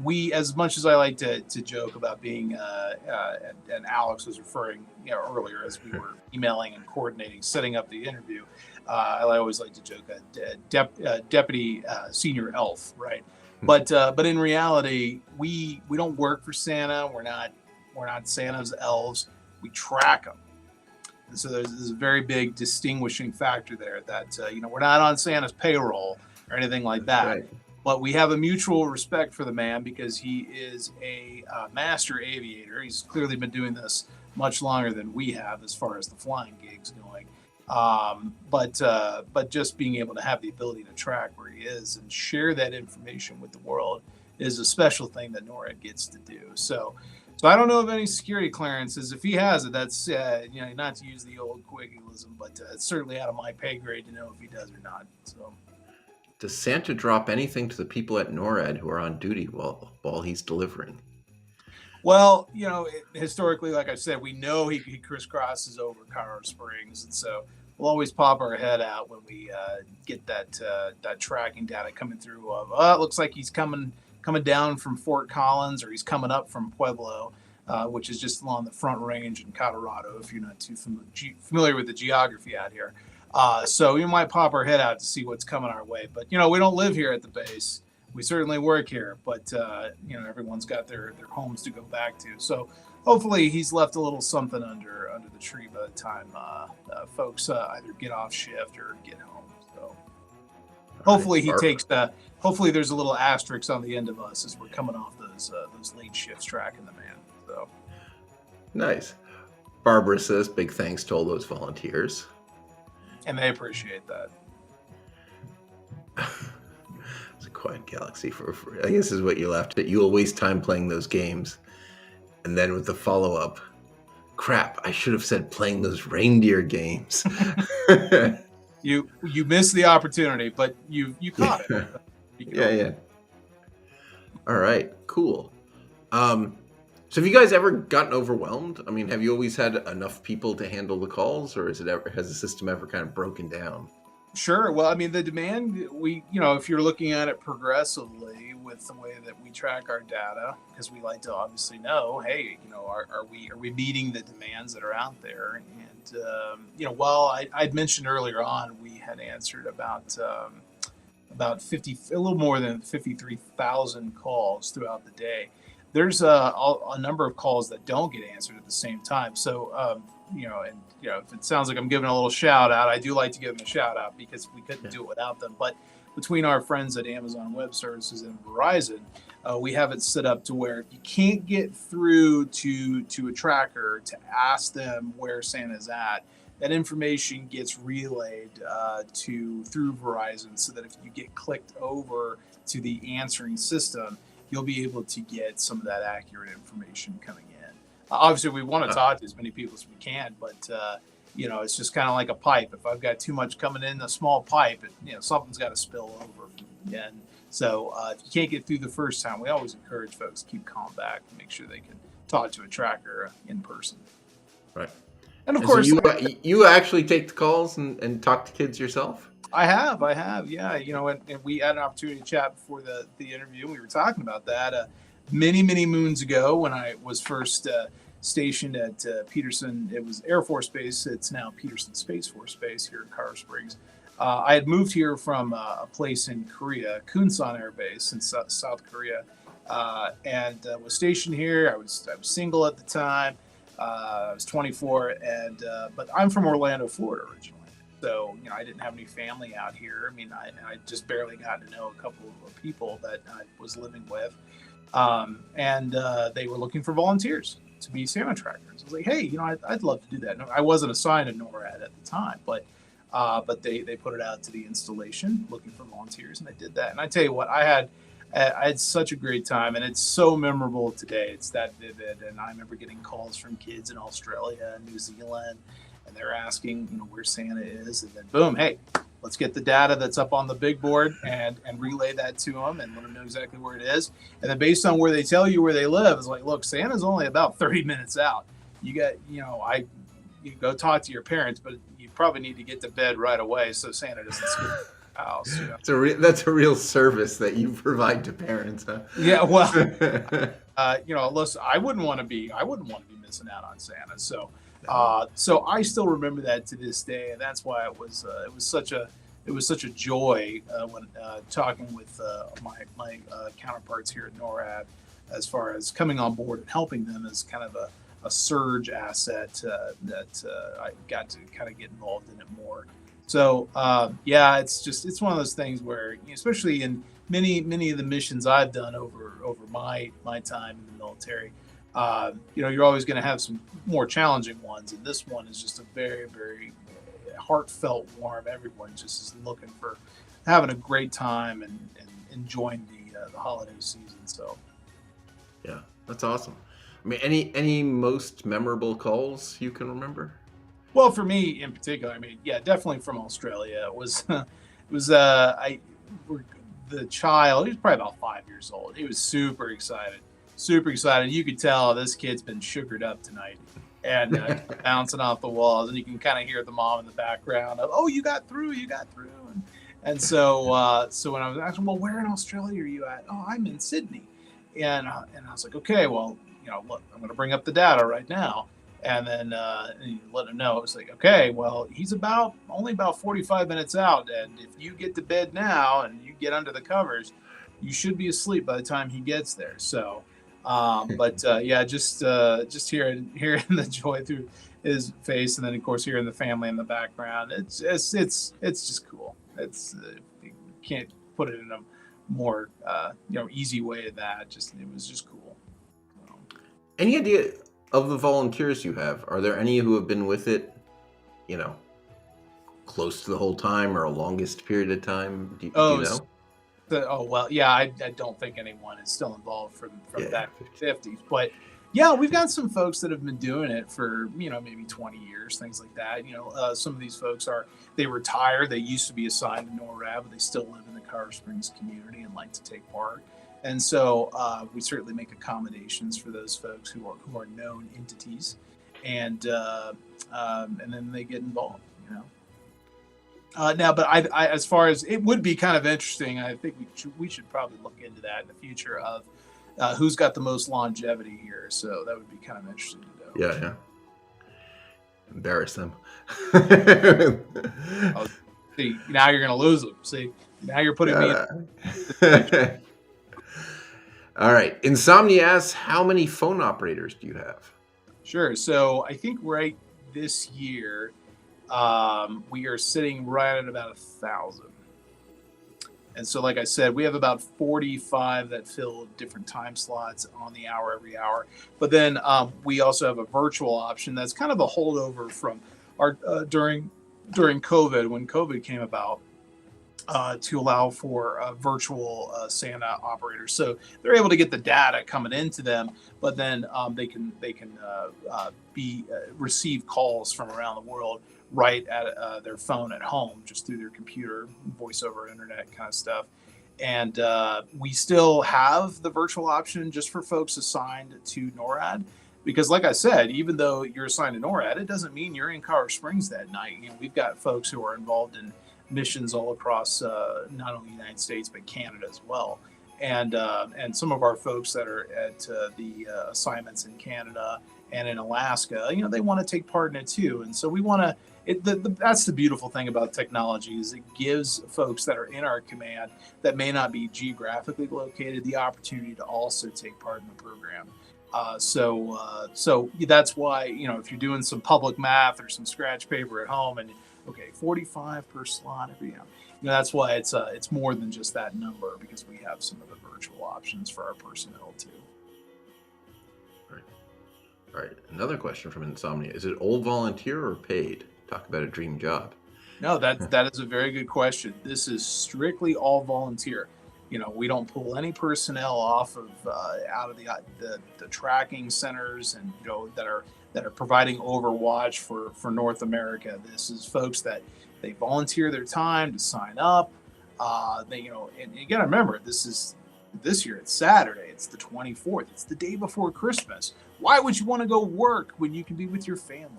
we, as much as I like to joke about being, and Alex was referring, earlier as we were emailing and coordinating, setting up the interview. I always like to joke deputy senior elf, right? But in reality, we don't work for Santa. We're not Santa's elves. We track them, and so there's a very big distinguishing factor there that we're not on Santa's payroll or anything like that. Right. But we have a mutual respect for the man because he is a master aviator. He's clearly been doing this much longer than we have as far as the flying gigs going. But just being able to have the ability to track where he is and share that information with the world is a special thing that NORAD gets to do. So I don't know of any security clearances. If he has it, that's not to use the old Quiggism, but it's certainly out of my pay grade to know if he does or not. So. Does Santa drop anything to the people at NORAD who are on duty while he's delivering? Well, historically, like I said, we know he crisscrosses over Colorado Springs, and so we'll always pop our head out when we get that tracking data coming through of, it looks like he's coming down from Fort Collins, or he's coming up from Pueblo, which is just along the Front Range in Colorado, if you're not too familiar with the geography out here. So we might pop our head out to see what's coming our way. But, we don't live here at the base. We certainly work here, but, everyone's got their homes to go back to. So hopefully he's left a little something under the tree by the time folks either get off shift or get home. So hopefully he takes hopefully there's a little asterisk on the end of us as we're coming off those late shifts tracking the man. So Nice. Barbara says, big thanks to all those volunteers. And they appreciate that. It's a quiet galaxy I guess is what you left it. You'll waste time playing those games. And then with the follow-up, crap, I should have said playing those reindeer games. You missed the opportunity, but you caught it. Yeah. All right, cool. So have you guys ever gotten overwhelmed? I mean, have you always had enough people to handle the calls, or has the system ever kind of broken down? Sure. Well, I mean, the demand, if you're looking at it progressively with the way that we track our data, because we like to obviously know, hey, are we meeting the demands that are out there? And, I'd mentioned earlier on, we had answered about 50, a little more than 53,000 calls throughout the day. There's a number of calls that don't get answered at the same time. So, if it sounds like I'm giving a little shout out, I do like to give them a shout out because we couldn't do it without them. But between our friends at Amazon Web Services and Verizon, we have it set up to where if you can't get through to a tracker to ask them where Santa's at, that information gets relayed through Verizon, so that if you get clicked over to the answering system, you'll be able to get some of that accurate information coming in. Obviously, we want to talk to as many people as we can, but it's just kind of like a pipe. If I've got too much coming in a small pipe, something's got to spill over. And so if you can't get through the first time, we always encourage folks to keep calling back and make sure they can talk to a tracker in person. Right. And of course, so you actually take the calls and talk to kids yourself? I have, yeah. And we had an opportunity to chat before the interview. We were talking about that many moons ago when I was first stationed at Peterson. It was Air Force Base. It's now Peterson Space Force Base here in Colorado Springs. I had moved here from a place in Korea, Kunsan Air Base in South Korea, and was stationed here. I was single at the time. I was 24, but I'm from Orlando, Florida originally. So, I didn't have any family out here. I mean, I just barely got to know a couple of people that I was living with. And they were looking for volunteers to be Santa trackers. I was like, hey, I'd love to do that. I wasn't assigned to NORAD at the time, but they put it out to the installation looking for volunteers, and I did that. And I tell you what, I had such a great time, and it's so memorable today. It's that vivid. And I remember getting calls from kids in Australia and New Zealand, and they're asking, where Santa is, and then boom, hey, let's get the data that's up on the big board and relay that to them and let them know exactly where it is. And then based on where they tell you where they live, it's like, look, Santa's only about 30 minutes out. You got, you go talk to your parents, but you probably need to get to bed right away so Santa doesn't skip the house. That's a real service that you provide to parents, huh? Yeah, well, listen, I wouldn't want to be missing out on Santa. So I still remember that to this day, and that's why it was such a joy when talking with my counterparts here at NORAD, as far as coming on board and helping them as kind of a surge asset that I got to kind of get involved in it more. So it's one of those things where, especially in many of the missions I've done over my time in the military. You're always going to have some more challenging ones, and this one is just a very, very heartfelt, warm. Everyone just is looking for having a great time and enjoying the holiday season. So, yeah, that's awesome. I mean, any most memorable calls you can remember? Well, for me in particular, I mean, yeah, definitely from Australia. It was the child. He was probably about 5 years old. He was super excited. You could tell this kid's been sugared up tonight and bouncing off the walls, and you can kind of hear the mom in the background of, oh, you got through. And so when I was asking, well, where in Australia are you at? Oh, I'm in Sydney. And I was like, okay, well, look, I'm going to bring up the data right now. And then and you let him know. It's like, okay, well, he's only about 45 minutes out, and if you get to bed now and you get under the covers, you should be asleep by the time he gets there. So, yeah, just hearing the joy through his face, and then of course hearing the family in the background. It's just cool. It's you can't put it in a more easy way than that. It was just cool. Any idea of the volunteers you have? Are there any who have been with it, close to the whole time or a longest period of time? Do you know? Well, yeah, I don't think anyone is still involved from that 50s, but yeah, we've got some folks that have been doing it for maybe 20 years, things like that. Some of these folks they retire. They used to be assigned to NORAD, but they still live in the Collier Springs community and like to take part. And so we certainly make accommodations for those folks who are known entities, and then they get involved. Now, but I as far as it would be kind of interesting, I think we should probably look into that in the future of who's got the most longevity here. So that would be kind of interesting to know. Yeah. Embarrass them. See, now you're going to lose them. See, now you're putting me in. All right. Insomnia asks, how many phone operators do you have? Sure. So I think right this year, we are sitting right at about 1,000. And so, like I said, we have about 45 that fill different time slots on the hour, every hour. But then we also have a virtual option that's kind of a holdover from our during COVID, when COVID came about, to allow for virtual Santa operators. So they're able to get the data coming into them, but then they can receive calls from around the world right at their phone at home, just through their computer, voice over internet kind of stuff. And we still have the virtual option just for folks assigned to NORAD, because like I said, even though you're assigned to NORAD, it doesn't mean you're in Collier Springs that night. We've got folks who are involved in missions all across not only the United States but Canada as well, and some of our folks that are at the assignments in Canada and in Alaska, they want to take part in it too. And so we want to. That's the beautiful thing about technology, is it gives folks that are in our command that may not be geographically located the opportunity to also take part in the program. So that's why, if you're doing some public math or some scratch paper at home, and 45 per slot every hour, that's why it's more than just that number, because we have some of the virtual options for our personnel too. All right. Another question from Insomnia: is it all volunteer or paid? Talk about a dream job. No, that is a very good question. This is strictly all volunteer. We don't pull any personnel off of out of the tracking centers and that are providing overwatch for North America. This is folks that they volunteer their time to sign up. And you got to remember, this year it's Saturday. It's the 24th. It's the day before Christmas. Why would you want to go work when you can be with your family?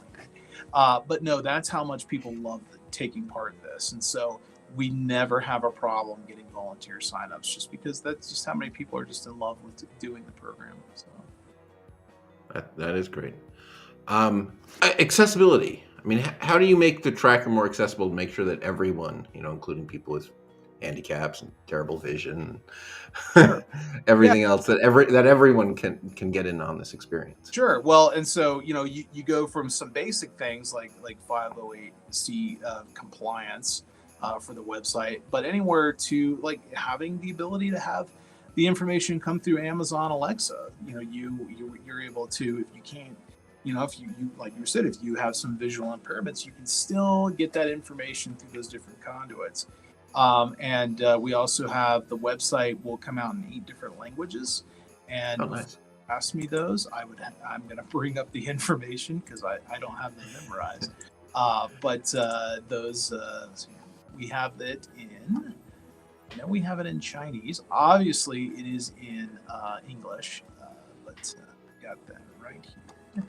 But no, that's how much people love taking part in this. And so we never have a problem getting volunteer signups, just because that's just how many people are just in love with doing the program. So that is great. Accessibility. I mean, how do you make the tracker more accessible to make sure that everyone, including people with handicaps and terrible vision, everything else, that everyone can get in on this experience? Sure. Well, and so you go from some basic things like 508c compliance for the website, but anywhere to like having the ability to have the information come through Amazon Alexa. You're able to, if you can't, if you like you said, if you have some visual impairments, you can still get that information through those different conduits. And we also have the website will come out in 8 different languages. And nice. Ask me those, I'm going to bring up the information because I don't have them memorized. But those we have it in. We have it in Chinese. Obviously, it is in English, but got that right here.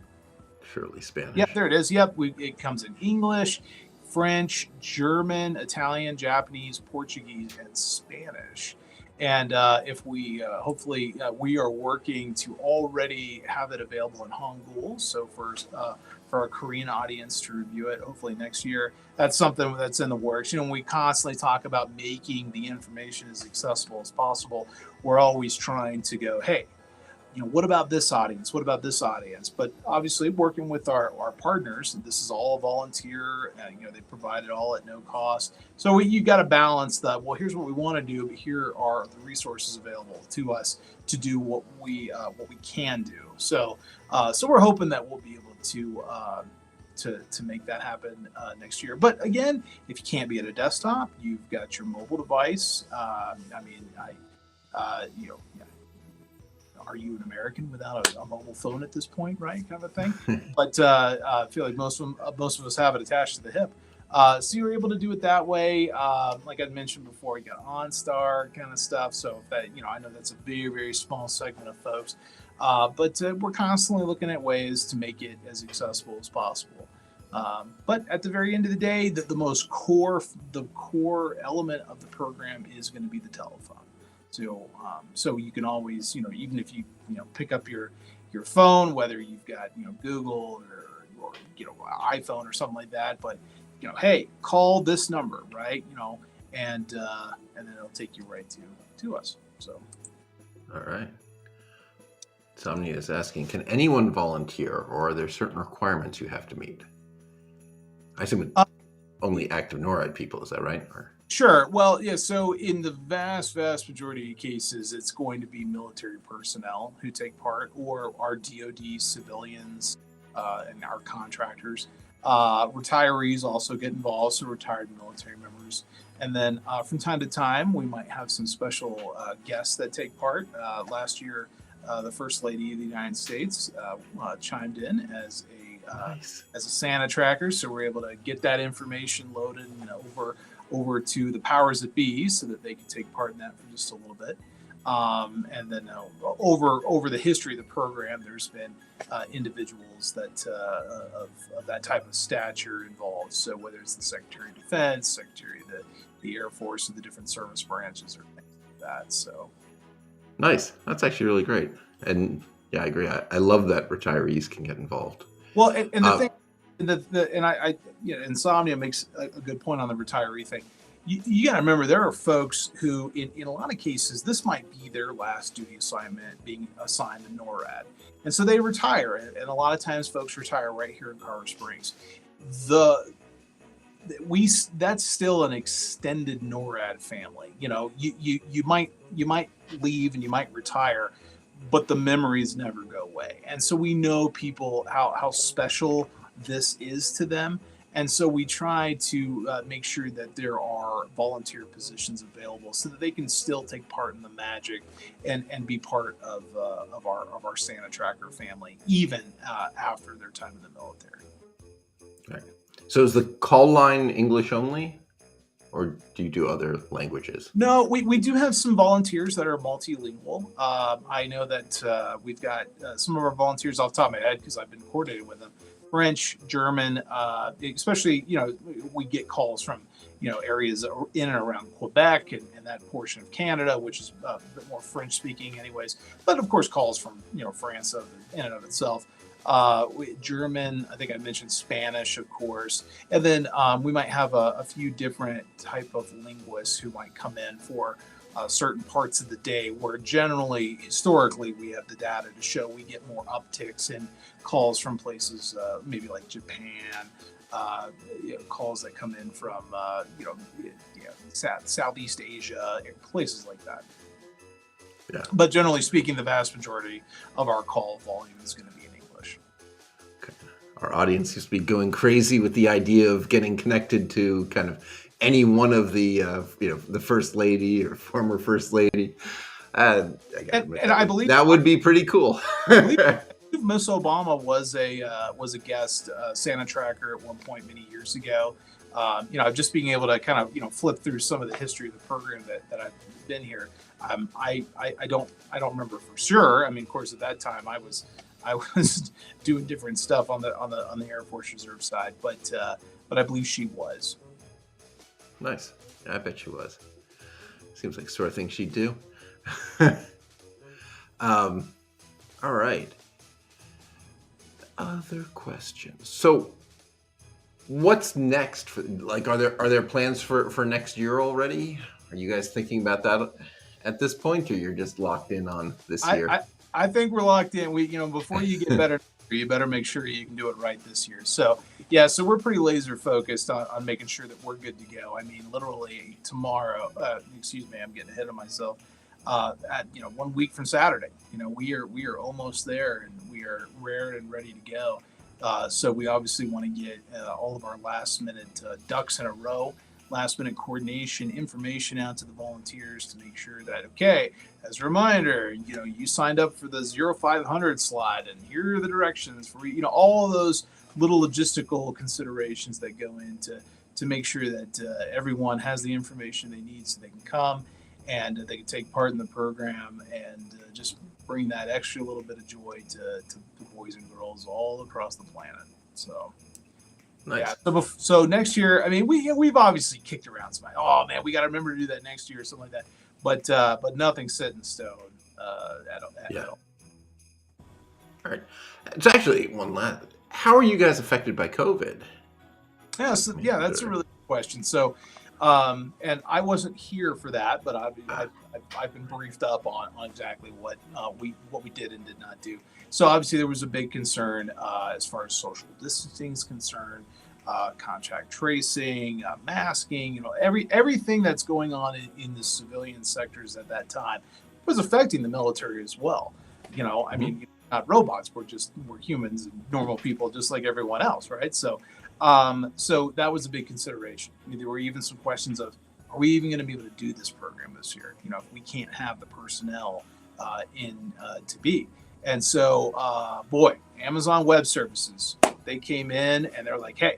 Surely Spanish. Yep, there it is. Yep, it comes in English, French, German, Italian, Japanese, Portuguese, and Spanish. And if we hopefully we are working to already have it available in Hangul, so for our Korean audience to review it, hopefully next year. That's something that's in the works. We constantly talk about making the information as accessible as possible. We're always trying to go, hey, what about this audience? What about this audience? But obviously working with our partners, this is all volunteer, they provide it all at no cost. So you got to balance that. Well, here's what we want to do, but here are the resources available to us to do what we can do. So we're hoping that we'll be able to make that happen next year. But again, if you can't be at a desktop, you've got your mobile device. Are you an American without a mobile phone at this point, right? Kind of a thing. But I feel like most of us have it attached to the hip. So you're able to do it that way. Like I mentioned before, you got OnStar kind of stuff. So if that, I know that's a very, very small segment of folks. But we're constantly looking at ways to make it as accessible as possible. But at the very end of the day, the core element of the program is going to be the telephone. So you can always, even if you pick up your phone, whether you've got Google or iPhone or something like that, but hey, call this number, right? And then it'll take you right to us. So. All right. Somebody is asking, can anyone volunteer, or are there certain requirements you have to meet? I assume it's only active NORAD people, is that right? Sure. Well, yeah. So in the vast majority of cases, it's going to be military personnel who take part, or our DoD civilians and our contractors. Retirees also get involved, so retired military members. And then from time to time, we might have some special guests that take part. Last year, the First Lady of the United States chimed in as a Santa tracker, so we're able to get that information loaded over to the powers that be, so that they can take part in that for just a little bit. And then over the history of the program, there's been individuals that of that type of stature involved. So whether it's the Secretary of Defense, Secretary of the Air Force, or the different service branches, or things like that. So nice. That's actually really great. And yeah, I agree. I love that retirees can get involved. Well, and the thing, Insomnia makes a good point on the retiree thing. You got to remember, there are folks who, in a lot of cases, this might be their last duty assignment, being assigned to NORAD. And so they retire. And a lot of times folks retire right here in Colorado Springs. That's still an extended NORAD family. You might leave and you might retire, but the memories never go away. And so we know people, how special this is to them. And so we try to make sure that there are volunteer positions available so that they can still take part in the magic and be part of our Santa Tracker family, even after their time in the military. Right. So is the call line English only, or do you do other languages? No, we do have some volunteers that are multilingual. I know that we've got some of our volunteers off the top of my head, because I've been coordinated with them. French, German, especially, we get calls from, areas in and around Quebec and that portion of Canada, which is a bit more French speaking anyways. But of course, calls from, France in and of itself. German, I think I mentioned Spanish, of course. And then we might have a few different type of linguists who might come in for certain parts of the day, where generally, historically, we have the data to show we get more upticks in calls from places maybe like Japan, calls that come in from Southeast Asia, places like that. Yeah. But generally speaking, the vast majority of our call volume is going to be in English. Okay. Our audience seems to be going crazy with the idea of getting connected to kind of any one of the the First Lady or former First Lady. And I believe that would be pretty cool. I believe Miss Obama was a guest Santa tracker at one point many years ago. Just being able to kind of flip through some of the history of the program that I've been here. I don't remember for sure. I mean, of course, at that time I was doing different stuff on the Air Force Reserve side, but I believe she was. Nice. I bet she was. Seems like the sort of thing she'd do. All right. Other questions. So, what's next? Are there plans for next year already? Are you guys thinking about that at this point, or you're just locked in on this year? I think we're locked in. Before you get better, you better make sure you can do it right this year. So so we're pretty laser focused on making sure that we're good to go. I mean, literally tomorrow. Excuse me, I'm getting ahead of myself. At 1 week from Saturday, we are almost there, and we are rared and ready to go. So we obviously want to get all of our last minute ducks in a row, last minute coordination, information out to the volunteers to make sure that, okay, as a reminder, you signed up for the 0500 slot, and here are the directions for, all of those little logistical considerations that go into to make sure that everyone has the information they need so they can come and they can take part in the program and just bring that extra little bit of joy to the boys and girls all across the planet. So, nice. Yeah. So next year, I mean, we've obviously kicked around some. Oh man, we got to remember to do that next year or something like that. But nothing's set in stone at all. All right. It's actually one last. How are you guys affected by COVID? Yeah, that's a really good question. So, and I wasn't here for that, but I've been briefed up on exactly what we did and did not do. So obviously there was a big concern as far as social distancing is concerned, contact tracing, masking, everything that's going on in the civilian sectors at that time was affecting the military as well. I mean, not robots, we're humans and normal people just like everyone else, right? So that was a big consideration. I mean, there were even some questions of, are we even going to be able to do this program this year? If we can't have the personnel in to be. And so, Amazon Web Services, they came in and they're like, hey,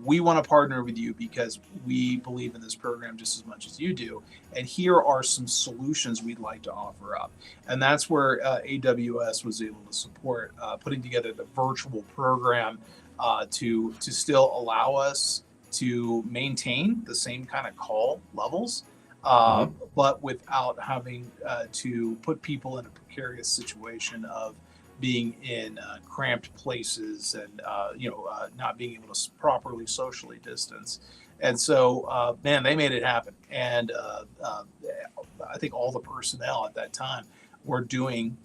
we want to partner with you because we believe in this program just as much as you do. And here are some solutions we'd like to offer up. And that's where AWS was able to support putting together the virtual program to still allow us to maintain the same kind of call levels, but without having to put people in a precarious situation of being in cramped places and not being able to properly socially distance. And so, man, they made it happen. And I think all the personnel at that time were doing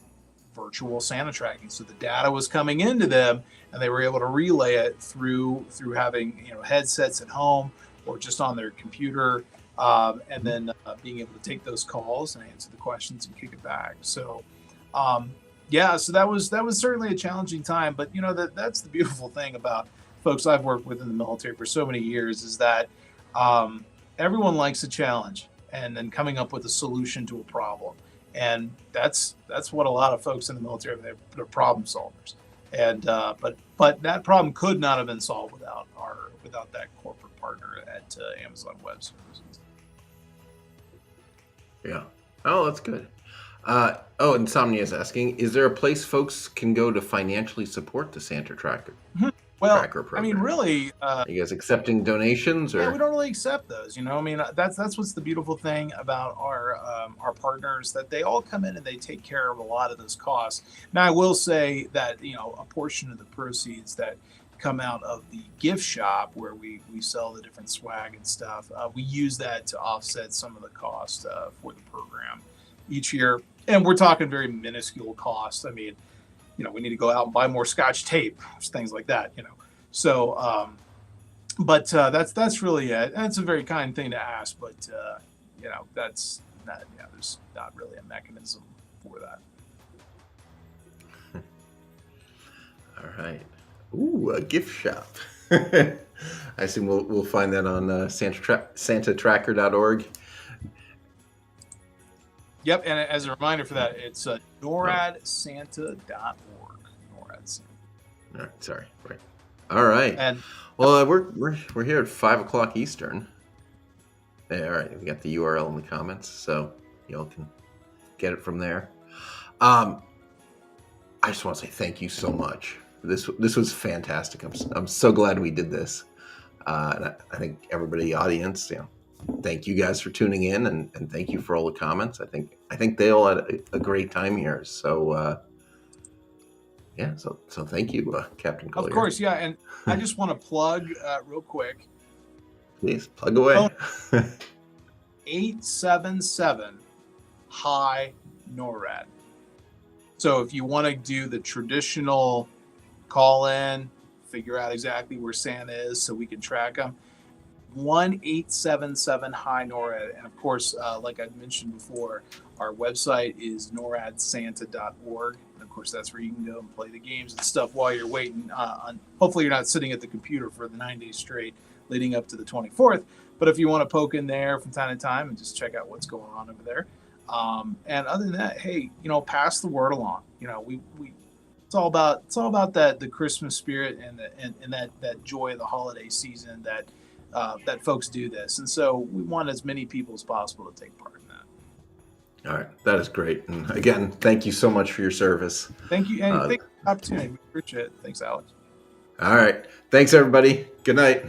virtual Santa tracking. So the data was coming into them, and they were able to relay it through having headsets at home or just on their computer, and then being able to take those calls and answer the questions and kick it back. So, so that was certainly a challenging time. But that's the beautiful thing about folks I've worked with in the military for so many years is that everyone likes a challenge and then coming up with a solution to a problem. And that's what a lot of folks in the military, they're problem solvers. And but that problem could not have been solved without that corporate partner at Amazon Web Services. Yeah. Oh, that's good. Insomnia is asking, is there a place folks can go to financially support the Santa Tracker? Well, Tracker program? I mean, really, are you guys accepting donations? Or yeah, we don't really accept those. I mean, that's what's the beautiful thing about our partners, that they all come in and they take care of a lot of those costs. Now, I will say that a portion of the proceeds that come out of the gift shop where we sell the different swag and stuff, we use that to offset some of the cost for the program each year. And we're talking very minuscule costs. I mean, we need to go out and buy more Scotch tape, things like that, So, that's really it. And it's a very kind thing to ask, but that's not. There's not really a mechanism for that. All right. Ooh, a gift shop. I assume we'll find that on santatracker.org. Yep, and as a reminder for that, it's NORADSanta.org. NORAD Santa. All right, sorry. Right. All right. And we're here at 5:00 Eastern. Yeah, all right, we got the URL in the comments, so y'all can get it from there. I just want to say thank you so much. This was fantastic. I'm so glad we did this. And I think everybody, audience, thank you guys for tuning in, and thank you for all the comments. I think they all had a great time here. So yeah, so thank you, Captain Collier. Of course, yeah, and I just want to plug real quick. Please plug away. 877 high NORAD. So if you want to do the traditional call in, figure out exactly where Santa is so we can track him, 1-877 high NORAD. And of course, like I mentioned before, our website is noradsanta.org. And of course, that's where you can go and play the games and stuff while you're waiting on. Hopefully, you're not sitting at the computer for the 9 days straight leading up to the 24th. But if you want to poke in there from time to time and just check out what's going on over there. And other than that, hey, pass the word along. It's all about that the Christmas spirit and that joy of the holiday season that folks do this. And so we want as many people as possible to take part in that. All right, that is great. And again, thank you so much for your service. Thank you, and thank you for the opportunity. We appreciate it. Thanks, Alex. All right, thanks everybody. Good night.